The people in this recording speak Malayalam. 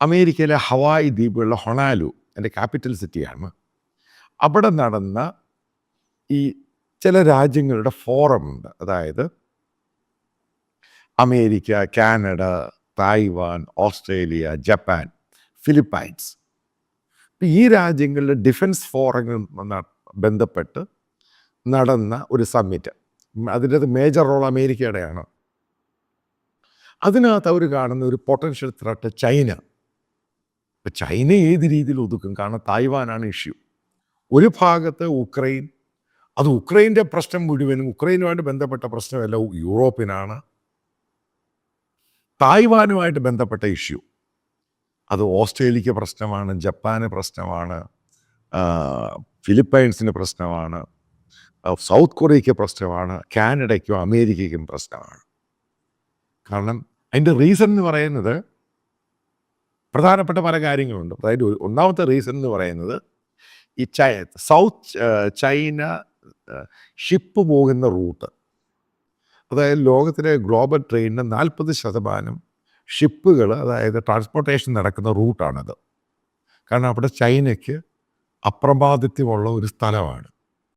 അമേരിക്കയിലെ ഹവായ് ദ്വീപിലുള്ള ഹൊണാലു എൻ്റെ ക്യാപിറ്റൽ സിറ്റിയാണ്. അവിടെ നടന്ന ഈ ചില രാജ്യങ്ങളുടെ ഫോറമുണ്ട്. അതായത് America, Canada, Taiwan, Australia, Japan, Philippines. ഈ രാജ്യങ്ങളുടെ ഡിഫൻസ് ഫോറങ്ങൾ ബന്ധപ്പെട്ട് നടന്ന ഒരു സമ്മിറ്റ്. അതിൻ്റെ മേജർ റോൾ അമേരിക്കയുടെയാണ്. അതിനകത്ത് അവർ കാണുന്ന ഒരു പൊട്ടൻഷ്യൽ ത്രെട്ട് ചൈന. ഇപ്പം ചൈന ഏത് രീതിയിൽ ഒതുക്കും? കാരണം തായ്വാനാണ് ഇഷ്യൂ. ഒരു ഭാഗത്ത് ഉക്രൈൻ, അത് ഉക്രൈൻ്റെ പ്രശ്നം മുഴുവനും ഉക്രൈനുമായിട്ട് ബന്ധപ്പെട്ട പ്രശ്നമല്ല, യൂറോപ്പിനാണ്. തായ്വാനുമായിട്ട് ബന്ധപ്പെട്ട ഇഷ്യൂ അത് ഓസ്ട്രേലിയക്ക് പ്രശ്നമാണ്, ജപ്പാന് പ്രശ്നമാണ്, ഫിലിപ്പൈൻസിന് പ്രശ്നമാണ്, സൗത്ത് കൊറിയയ്ക്ക് പ്രശ്നമാണ്, കാനഡയ്ക്കും അമേരിക്കയ്ക്കും പ്രശ്നമാണ്. കാരണം അതിൻ്റെ റീസൺ എന്ന് പറയുന്നത് പ്രധാനപ്പെട്ട പല കാര്യങ്ങളുണ്ട്. അതായത് ഒന്നാമത്തെ റീസൺ എന്ന് പറയുന്നത് ഈ ചൈന ഷിപ്പ് പോകുന്ന റൂട്ട്, അതായത് ലോകത്തിലെ ഗ്ലോബൽ ട്രെയിനിൻ്റെ 40% ഷിപ്പുകൾ, അതായത് ട്രാൻസ്പോർട്ടേഷൻ നടക്കുന്ന റൂട്ടാണത്. കാരണം അവിടെ ചൈനയ്ക്ക് അപ്രമാദിത്വമുള്ള ഒരു സ്ഥലമാണ്.